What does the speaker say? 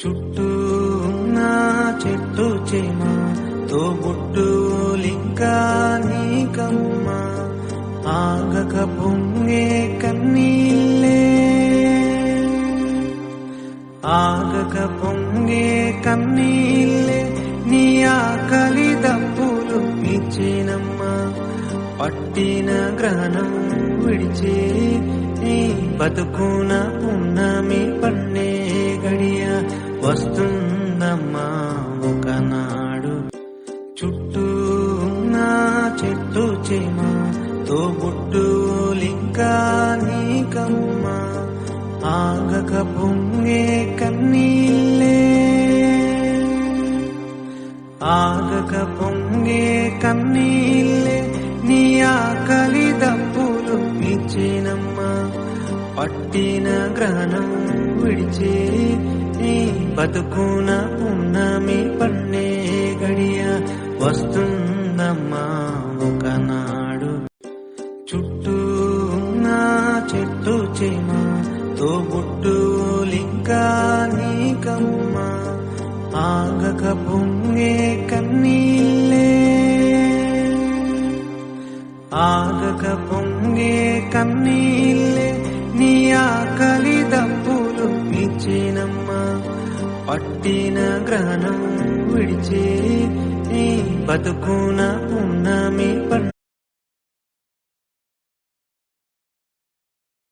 చుట్టూ ఉన్న చెట్టు చేమ తోబుట్టులింకా నీకమ్మ ఆగక పొంగే కన్నీళ్ళే ఆగక పొంగే కన్నీళ్ళే నీ ఆకలి దప్పులు ఇచ్చేనమ్మా పట్టిన గ్రహణం విడిచే నీ బతుకున పున్నమి పన్నే గడియ వస్తుందమ్మా ఒకనాడు చుట్టూ ఉన్న చెట్టు చేమ తోబుట్టులింకా నీకమ్మ ఆగక పొంగే కన్నీళ్ళే ఆగక పొంగే కన్నీళ్ళే నీ ఆకలి దప్పులు ఇచ్చేనమ్మా పట్టిన గ్రహణం విడిచే నీ బతుకున పున్నమి పన్నే గడియ వస్తుందమ్మా ఒకనాడు చుట్టూ ఉన్న చెట్టు చేమ తోబుట్టులింకా నీకమ్మ ఆగక పొంగే కన్నీళ్ళే ఆగక పొంగే కన్నీళ్ళే నీ ఆకలి దప్పులు ఇచ్చేనమ్మా పట్టిన గ్రహణం విడిచే నీ బతుకున పున్నమి పన్నే